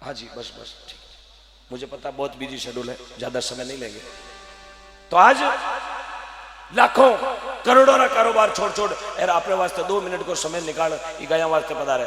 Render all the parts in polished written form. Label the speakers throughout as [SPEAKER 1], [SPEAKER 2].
[SPEAKER 1] हाँ जी, बस बस ठीक, मुझे पता बहुत बिजी शेड्यूल है, ज्यादा समय नहीं लेंगे। तो आज लाखों करोड़ों का कारोबार छोड़ छोड़ यार अपने वास्ते 2 मिनट को समय निकाल गया वास्ते पधारे,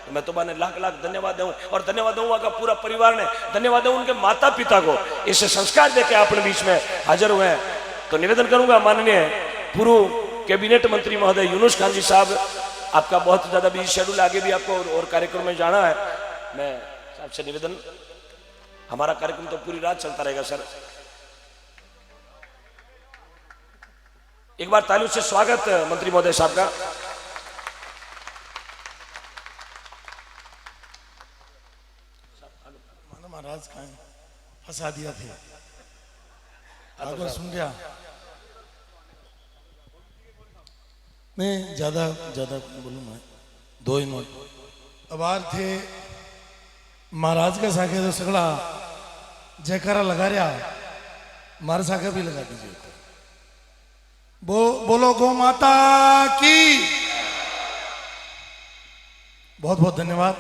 [SPEAKER 1] तो मैं तो मैंने लाख लाख धन्यवाद दूं। और धन्यवाद दूंगा का पूरा परिवार ने, धन्यवाद दूं उनके माता पिता को, इसे संस्कार देके अपने बीच में हाजिर हुए हैं। तो निवेदन करूंगा माननीय पूर्व कैबिनेट मंत्री महोदय यूनुस खान जी साहब, आपका बहुत ज्यादा बिजी शेड्यूल, आगे भी आपको और कार्यक्रम में जाना है। मैं साहब से निवेदन, हमारा कार्यक्रम तो पूरी रात चलता रहेगा सर, एक बार तालियों से स्वागत मंत्री महोदय साहब का।
[SPEAKER 2] महाराज का फंसा दिया थे, आगे सुन गया मैं ज्यादा बोलूंगा, 2 ही मिनट आभार थे महाराज का साके तो सगड़ा जयकारा लगा रहा, मारे साके भी लगा दीजिए। बोलो गौ माता की, बहुत बहुत धन्यवाद।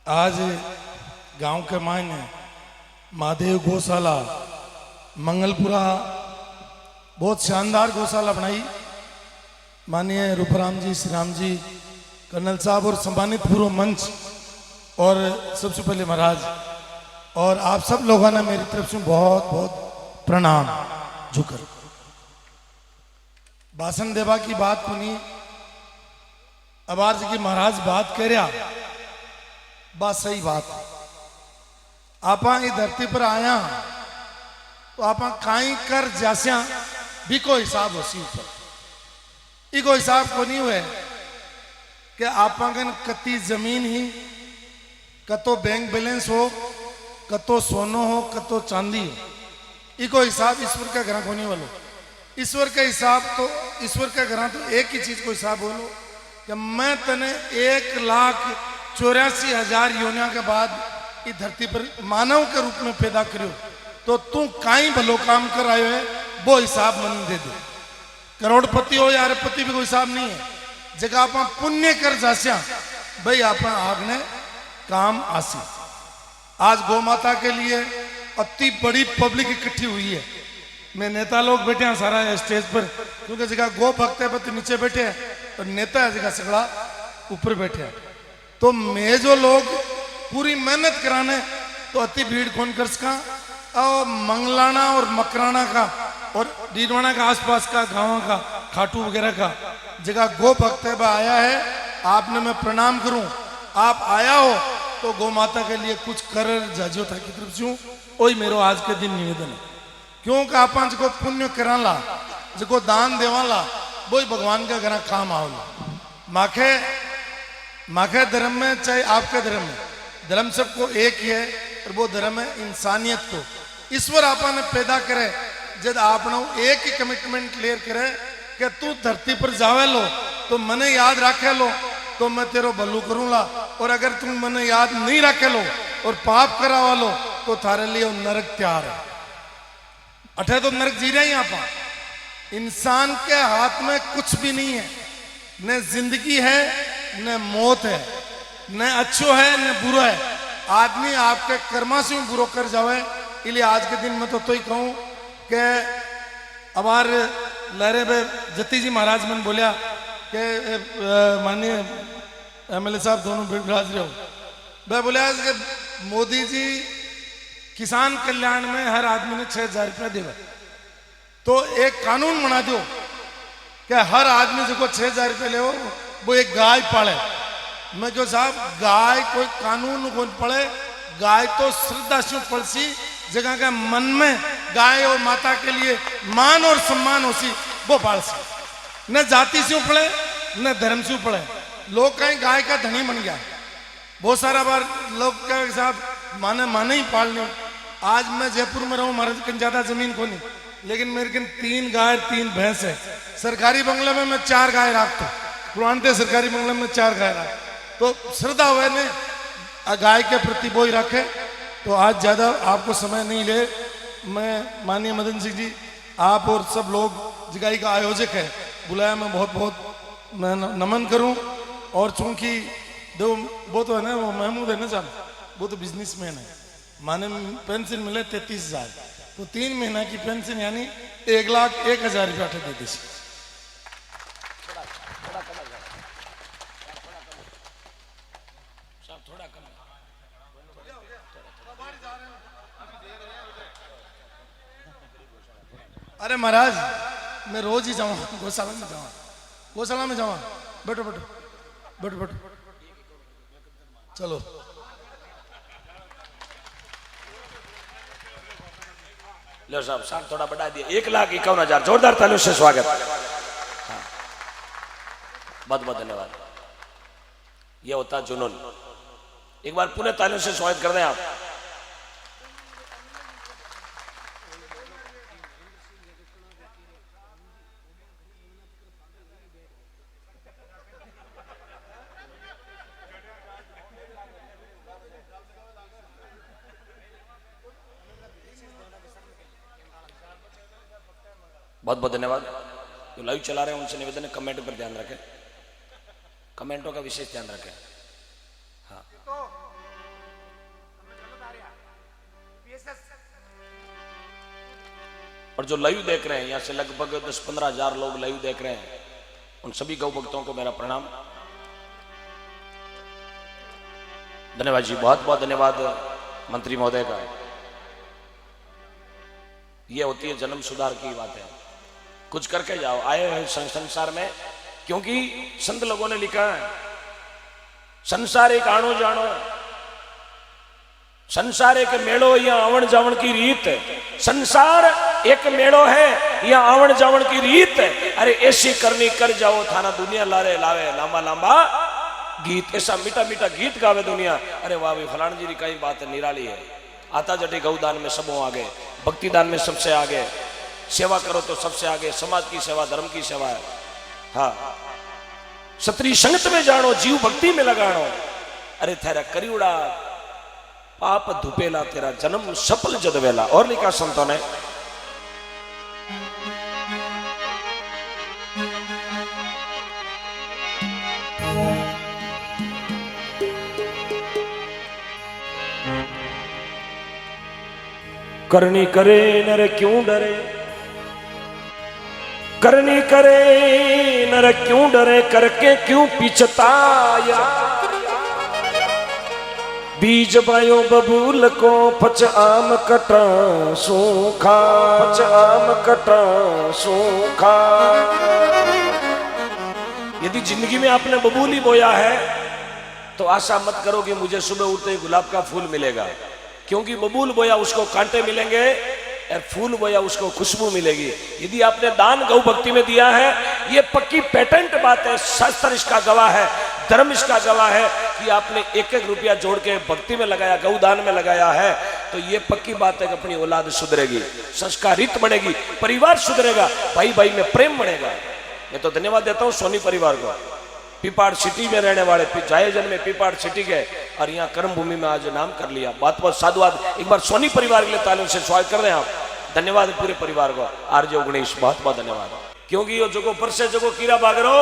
[SPEAKER 2] आज गांव के मायने महादेव गौशाला मंगलपुरा बहुत शानदार गौशाला बनाई, माननीय रूपराम जी, श्री राम जी, कर्नल साहब और सम्मानित पूर्व मंच, और सबसे पहले महाराज और आप सब लोगों ने मेरी तरफ से बहुत बहुत प्रणाम झुकर। भाषण देवा की बात सुनी, आभार जी की महाराज बात कह रहा, बात सही बात। आप ये धरती पर आया तो आप काई कर जास्या भी कोई हिसाब हो सी ऊपर, कोई हिसाब को नहीं हुए कि आप कति जमीन ही, कतो बैंक बैलेंस हो, कतो सोनो हो, कतो चांदी हो, इको हिसाब ईश्वर का घर को नहीं बोलो। ईश्वर का हिसाब तो ईश्वर का घर तो एक ही चीज को हिसाब बोलो कि मैं तने 1,84,000 योनिया के बाद इस धरती पर मानव के रूप में पैदा करो, तो तू काई भलो काम कर आयो है वो हिसाब मन दे दे। करोड़पति हो या अरबपति भी कोई हिसाब नहीं है, जगह आप पुण्य कर जास्या भाई आप आगने काम आसी। आज गौ माता के लिए अति बड़ी पब्लिक इकट्ठी हुई है, मैं नेता लोग बैठे हैं सारा स्टेज पर, क्योंकि जगह गो भक्त है बत नीचे बैठे हैं और नेता है जगह सगड़ा ऊपर बैठे हैं। तो मैं जो लोग पूरी मेहनत कराने तो अति भीड़ कौन कर सका, और मंगलाना और मकराना का और डीडवाना का आसपास का गाँव का खाटू वगैरह का जगह गो भक्त है वह आया है, आपने मैं प्रणाम करूं। आप आया हो तो गौ माता के लिए कुछ कर जाजो था की तरफ से, वही मेरो आज के दिन निवेदन है। क्योंकि आप जो पुण्य कराला, जो दान देवाला, वही भगवान का घर काम आवला। माखे धर्म में, चाहे आपके धर्म में, धर्म सबको एक ही है, और वो धर्म है इंसानियत को। ईश्वर आपने पैदा करे, जब आपने एक ही कमिटमेंट क्लियर करे कि तू धरती पर जावे लो तो मने याद रखे लो तो मैं तेरो भलू करूंगा, और अगर तुम मने याद नहीं रखे लो और पाप करावा लो तो थारे लिए नरक तैयार है। अठे तो नरक जी रहे हैं आप। इंसान के हाथ में कुछ भी नहीं है, न जिंदगी है न मौत है, न अच्छो है न बुरा है। आदमी आपके कर्मा से बुरो कर जावे। इसलिए आज के दिन में तो ही कहूं कि हमारे लहरे में जती जी महाराज मन बोलिया कि माननीय एमएलए साहब दोनों बिराज रहे हो, मैं बोलिया कि मोदी जी किसान कल्याण में हर आदमी ने 6,000 रुपया देगा, तो एक कानून बना दो कि हर आदमी जो 6,000 रुपये ले वो एक गाय पाले। मैं जो साहब गाय कोई कानून को पड़े, गाय तो श्रद्धा से पड़सी, जगह का मन में गाय और माता के लिए मान और सम्मान होसी वो पालसी, न जाति से पड़े न धर्म से पड़े। लोग कहीं गाय का धनी बन गया, बहुत सारा बार लोग का साहब माने ही पालने। आज मैं जयपुर में रहूं, हमारे कहीं ज्यादा जमीन को नहीं, लेकिन मेरे कन 3 गाय 3 भैंस है। सरकारी बंगले में मैं 4 गाय रखता हूँ, पुराने सरकारी बंगले में 4 गाय रख, तो श्रद्धा हुए ने गाय के प्रति वो ही रखे। तो आज ज्यादा आपको समय नहीं ले, मैं माननीय मदन सिंह जी आप और सब लोग जिगाई का आयोजक है बुलाया, मैं बहुत बहुत मैं नमन करूं। और चूंकि दो वो तो है ना, वो महमूद है ना साहब, वो तो बिजनेसमैन है। माने पेंशन मिले 33,000, तो 3 महीना की पेंशन यानी 1,01,000 रुपया दे दी। अरे महाराज मैं रोज ही जाऊँ गौशाला में, जाऊँ गौशाला में जाऊँ। बैठो बैठो बैठो बैठो, चलो।
[SPEAKER 1] लो साहब, साहब थोड़ा बढ़ा दिया, 1,51,000, जोरदार तालियों से स्वागत। हाँ। बहुत बहुत धन्यवाद। ये होता जुनून। एक बार पुनः तालियों से स्वागत कर दें आप। बहुत बहुत धन्यवाद। जो लाइव चला रहे हैं उनसे निवेदन है कमेंट पर ध्यान रखें, कमेंटों का विशेष ध्यान रखें। हाँ। और जो लाइव देख रहे हैं, यहाँ से लगभग 10-15 हजार लोग लाइव देख रहे हैं, उन सभी गौ भक्तों को मेरा प्रणाम, धन्यवाद जी, बहुत बहुत धन्यवाद मंत्री महोदय का। ये होती है जन्म सुधार की बात है। कुछ करके जाओ, आए हैं संसार में, क्योंकि संत लोगों ने लिखा है संसार एक आणो जानो, संसार एक मेड़ो या आवण जावण की रीत, संसार एक मेड़ो है या आवण जावण की रीत। अरे ऐसी करनी कर जाओ, थाना दुनिया लारे लावे लांबा लांबा गीत, ऐसा मीठा मीठा गीत गावे दुनिया। अरे वाह भाई फलान जी की कई बात निराली है। आता जटी गौदान में सबों आगे, भक्ति दान में सबसे आगे, सेवा करो तो सबसे आगे, समाज की सेवा धर्म की सेवा है। हाँ, सत्री संगत में जानो, जीव भक्ति में लगानो। अरे तेरा करियुड़ा पाप धुपेला, तेरा जन्म सफल जदवेला। और लिखा संतों ने, करनी करे नर क्यों डरे, करनी करे नर क्यों डरे, करके क्यों पिछताया। बीज बायो बबूल को पच आम कटा सूखा, पच आम कटा सूखा। यदि जिंदगी में आपने बबूल ही बोया है तो आशा मत करो कि मुझे सुबह उठते ही गुलाब का फूल मिलेगा, क्योंकि बबूल बोया उसको कांटे मिलेंगे और फूल बोया उसको खुशबू मिलेगी। यदि आपने दान गौ भक्ति में दिया है, ये पक्की पेटेंट बात है, शास्त्र इसका गवाह है, धर्म इसका गवाह है कि आपने 1-1 रुपया जोड़ के भक्ति में लगाया, गौ दान में लगाया है, तो ये पक्की बात है कि अपनी औलाद सुधरेगी, संस्कारित बनेगी, परिवार सुधरेगा, भाई भाई में प्रेम बढ़ेगा। मैं तो धन्यवाद देता हूँ सोनी परिवार को, पीपाड़ सिटी में रहने वाले, जायजन में पीपाड़ सिटी के, और यहाँ कर्म भूमि में आज नाम कर लिया। बहुत बहुत साधुवाद। एक बार सोनी परिवार के लिए तालियों से स्वागत कर रहे हैं आप। धन्यवाद पूरे परिवार को। आरजे गणेश बहुत बहुत धन्यवाद, क्योंकि ये जगो परसे जगो कीरा बागरो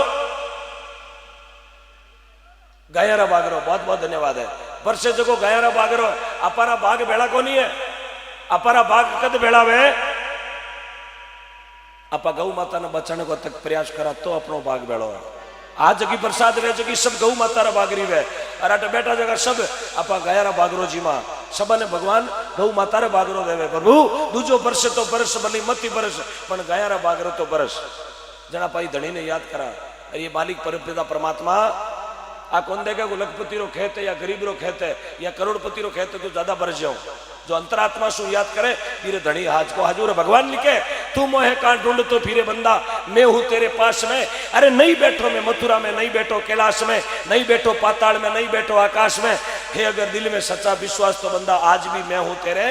[SPEAKER 1] गायरा बागरो, बहुत बहुत धन्यवाद है। परसे जगो गायरा बागरो, अपारा बाग बेड़ा को नहीं है, अपारा बाग कद बेड़ा वे अपा गौ माता ने बचाने को तक प्रयास करा तो अपनो बाग बेड़ो है। आज जगी प्रसाद रहे जगी सब गौ माता रा बागरी वे, अराटे बेटा जगह सब अपा गायरा बागरो जी मां, सबने भगवान गौ माता रे बागरो देवे। प्रभु दूजो बरस तो बरस भली मती बरस, पण गायरा बागरो तो बरस। जना पाई धनी ने याद करा, अरे ये मालिक परमपिता परमात्मा आ कौन देगा को लखपति रो खेत है या गरीब रो खेत है या करोड़पति रो खेत है तो ज्यादा बरस जाओ। जो अंतरात्मा सु याद करे फिर धनी हाज को हाजूर भगवान लिखे, तू मोहे कां ढूंढ तो फिरे बंदा, मैं हूं तेरे पास में। अरे नहीं बैठो मैं मथुरा में, नहीं बैठो कैलाश में, नहीं बैठो पाताल में, नहीं बैठो आकाश में। हे अगर दिल में सच्चा विश्वास तो बंदा आज भी मैं हूं तेरे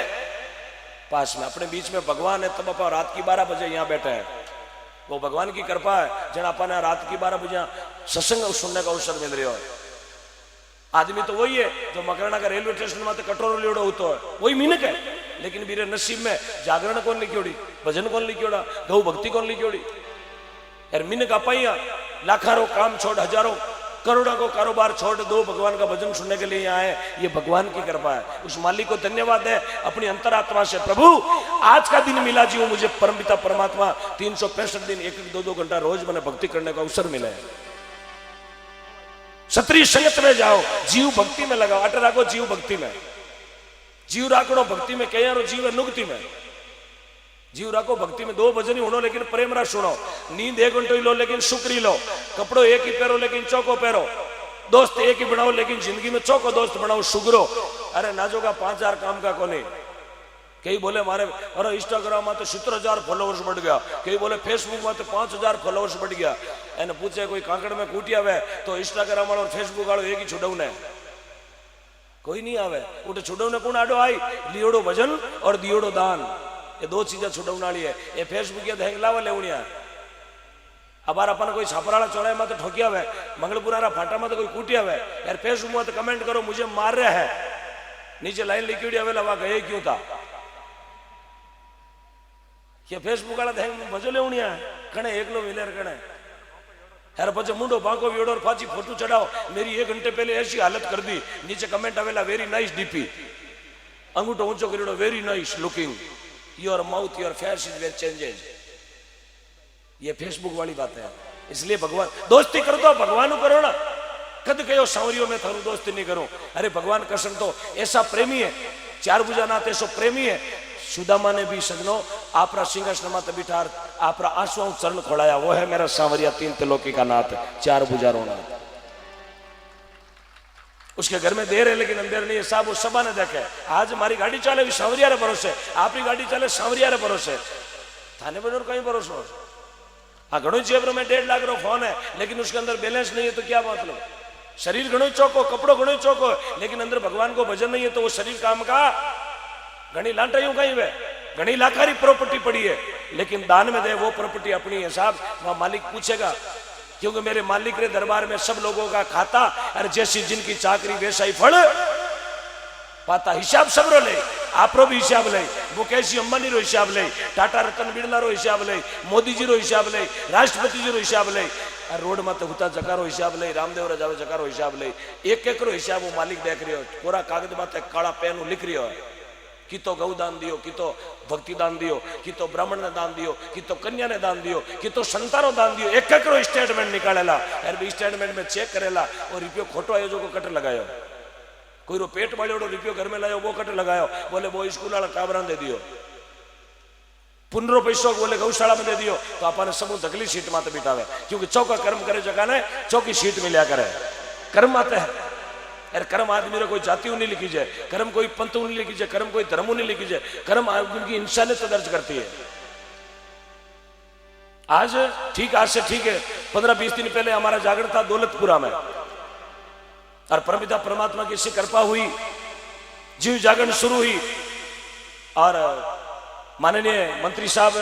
[SPEAKER 1] पास में। अपने बीच में भगवान है, तब अपन रात की 12 बजे यहाँ बैठे हैं, वो भगवान की कृपा है। जन अपन रात की 12 बजे सत्संग सुनने का अवसर मिल रहा है। आदमी तो वही है जो मकराना का रेलवे स्टेशन में कटोरो लियोड़ो होता है, वही मिनक है। लेकिन मेरे नसीब में जागरण कौन लिखियोड़ी, भजन कौन लिखियोड़ा, गौ भक्ति कौन लिखियोड़ी। यार मिनक अपाइया लाखारो काम छोड़ हजारों करोड़ों को कारोबार छोड़ दो, भगवान का भजन सुनने के लिए आए, ये भगवान की कृपा है। उस मालिक को धन्यवाद है अपनी अंतरात्मा से, प्रभु आज का दिन मिला जीव मुझे परमपिता परमात्मा 365 दिन 1-2 घंटा रोज मैंने भक्ति करने का अवसर मिला है। क्षत्रिय संगत में जाओ, जीव भक्ति में लगाओ, अट राखो जीव भक्ति में, जीव राखो भक्ति में, कह जीव नुक्ति में, जीव राखो भक्ति में। 2 भजन ही उड़ो लेकिन प्रेम रा सुनो, नींद 1 घंटो ही लो लेकिन शुक्र लो, कपड़ो एक ही पहरो लेकिन चौको पहरो, दोस्त एक ही बनाओ लेकिन जिंदगी में चौको दोस्त बनाओ, शुक्रो। अरे नाजो का 5000 काम का कोने, कई बोले मारे अरे इंस्टाग्राम में तो 70,000 फॉलोवर्स बढ़ गया, कई बोले फेसबुक में तो 5000 फॉलोवर्स बढ़ गया। एने पूछे कोई कांकड़ में कूटी आवे तो इंस्टाग्राम वालों और फेसबुक वालों एक ही छुड़ौने, कोई नहीं आवे। उठे छुड़ौने कौन आडो आई, लियोड़ो भजन और दियोड़ो दान, ये 2 चीजें छुड़ौने वाली है। ये फेसबुक या हेंगलावा लेवनिया, अब अपन कोई छापराला चौराहे में तो ठोकिया हुआ, मंगलपुरा फाटा में तो कोई कूटिया हुआ यार, फेसबुक में तो कमेंट करो मुझे मार रहे हैं, नीचे लाइन लिखी हुई वहां गए क्यों था, ये फेसबुक वाला मजो लेवनिया कणे एकलो मिले कणे यार, पचे मुंडो बांको वीडो और फाची फोटो चढ़ाओ, मेरी 1 घंटे पहले ऐसी हालत कर दी, नीचे कमेंट आवेला वेरी नाइस डीपी, अंगूठो ऊंचो करियो very nice looking, your mouth your face is very changes. ये फेसबुक वाली बात है। इसलिए भगवान दोस्ती करो तो भगवान करो ना, कद कहो सांवरियों में थारू दोस्ती नहीं करो। अरे भगवान कृष्ण तो ऐसा प्रेमी है, 4 भुजा नाथ ऐसो प्रेमी है, सुदामा ने भी सजनो आपरा सिंहासन माते बिठार आपरा आंसुओं चरण खोलाया, वो है मेरा सांवरिया 3 त्रिलोकी का नाथ, 4 भुजा रोना। उसके घर में देर है लेकिन अंधेर नहीं है, साहब वो सबा ने देखे। आज हमारी गाड़ी चले सांवरिया रे भरोसे, आपकी गाड़ी चले सांवरिया रे भरोसे, थाने बनो कहीं भरोसे। हाँ घणो जेब में 1.5 लाख रो फोन है लेकिन उसके अंदर बैलेंस नहीं है तो क्या मतलब, शरीर घणो चौको, कपड़ो घणो चौको, लेकिन अंदर भगवान को भजन नहीं है तो वो शरीर काम का। घनी लांटाइयों कहीं वे घनी लाखारी प्रॉपर्टी पड़ी है लेकिन दान में दे वो प्रॉपर्टी अपनी है साहब, वहां मालिक पूछेगा, क्योंकि मेरे मालिक रे दरबार में सब लोगों का खाता, और जैसी जिनकी चाकरी वैसा ही फल पाता। हिसाब सबरो ले, आपरो भी हिसाब ले, मुकेश अंबानी रो हिसाब ले, टाटा रतन बिरला रो हिसाब ले, मोदी जी रो हिसाब ले, राष्ट्रपति जी रो हिसाब ले, रोड में तो हुता जकारो हिसाब ले, रामदेव रा जावे जकारो हिसाब ले, एक रो हिसाब वो मालिक देख रही हो, कोरा कागज में काला पेन लिख रही हो, कि तो गौ दान दियो, कि तो भक्ति दान दियो, कि तो ब्राह्मण ने दान दियो, कि तो कन्या ने दान दियो, कि तो संतानो दान दियो, एक रो स्टेटमेंट निकालेला, यार भी स्टेटमेंट में चेक करेला और रुपयो खोटो आयो जो को कट लगायो, कोई रो पेट वाले रुपयो घर में लायो वो कट लगायो, बोले वो स्कूल वाला काबरा दे दियो, 15 पैसों बोले गौशाला में दे दियो, तो अपन सब दगली सीट माते बिठावे, क्योंकि चौका कर्म करे जगह ने चौकी सीट मिला करे, कर्म आते हैं। यार कर्म आदमी रो कोई जातियों नहीं लिखी जाए, कर्म कोई पंथों नहीं लिखी जाए, कर्म कोई धर्मों नहीं लिखी जाए, कर्म आदमी की इंसानियत दर्ज करती है। आज से ठीक है 15-20 दिन पहले हमारा जागरण था दौलतपुरा में, और परमपिता परमात्मा की कृपा हुई, जीव जागरण शुरू हुई, और माननीय मंत्री साहब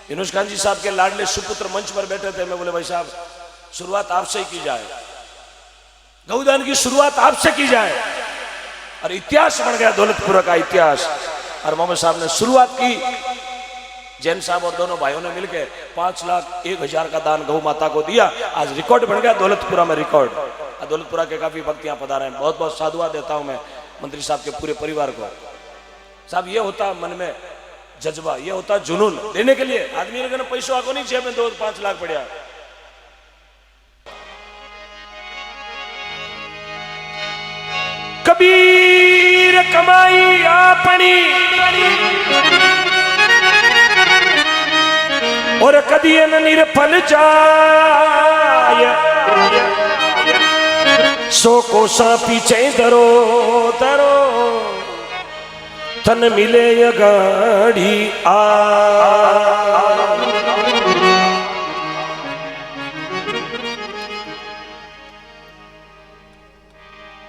[SPEAKER 1] यूनुस खान जी साहब के लाडले सुपुत्र मंच पर बैठे थे। मैं बोले भाई साहब शुरुआत आपसे ही की जाए, गौदान की शुरुआत आपसे की जाए, और इतिहास बन गया दौलतपुरा का इतिहास। और मोहम्मद साहब ने शुरुआत की, जैन साहब और दोनों भाइयों ने मिलकर 5,01,000 का दान गौ माता को दिया। आज रिकॉर्ड बन गया दौलतपुरा में, रिकॉर्ड। दौलतपुरा के काफी भक्त यहाँ पधारे हैं, बहुत बहुत साधुवाद देता हूं मैं मंत्री साहब के पूरे परिवार को। साहब ये होता मन में जज्बा, ये होता जुनून देने के लिए। आदमी ने पैसों आको नहीं जेब में 2-5 लाख पड़ा। कबीर कमाई आपनी और कदी न निरफल जाय, सो कोसा पीछे दरो दरो तन मिले अगाड़ी आ।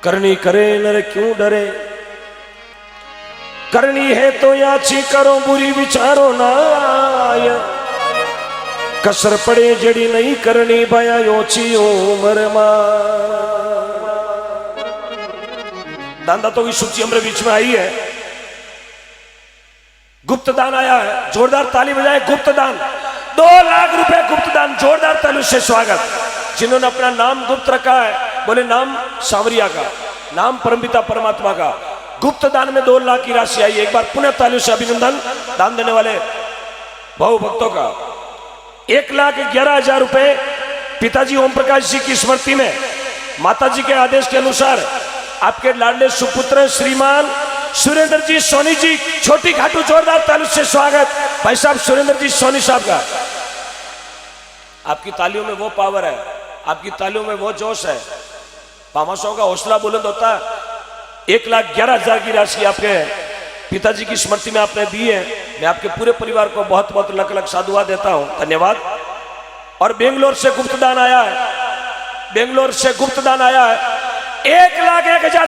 [SPEAKER 1] करनी करे नर क्यों डरे, करनी है तो याची करो बुरी विचारो नाय, कसर पड़े जड़ी नहीं करनी बाया योची उम्र मां। दान दातों की सूची हमारे बीच में आई है। गुप्त दान आया है, जोरदार ताली बजाए। गुप्त दान 2 लाख रुपए गुप्त दान, जोरदार ताली से स्वागत। जिन्होंने अपना नाम गुप्त रखा है, बोले नाम सांवरिया का, नाम परमपिता परमात्मा का। गुप्त दान में 2 लाख की राशि आई। एक बार पुनः तालियों से अभिनंदन दान देने वाले भाव भक्तों का। 1,11,000 रुपए पिताजी ओम प्रकाश जी की स्मृति में माता जी के आदेश के अनुसार आपके लाडले सुपुत्र श्रीमान सुरेंद्र जी सोनी जी, छोटी घाटू, जोरदार तालियों से स्वागत भाई साहब सुरेंद्र जी सोनी साहब का। आपकी तालियों में वो पावर है, आपकी तालियों में वो जोश है, पामाशों का हौसला बुलंद होता है। 1,11,000 की राशि आपके पिताजी की स्मृति में आपने दी है। मैं आपके पूरे परिवार को बहुत बहुत लख लख साधुवाद देता हूं, धन्यवाद। और बेंगलोर से गुप्त दान आया है, बेंगलोर से गुप्त दान आया है 1,01,000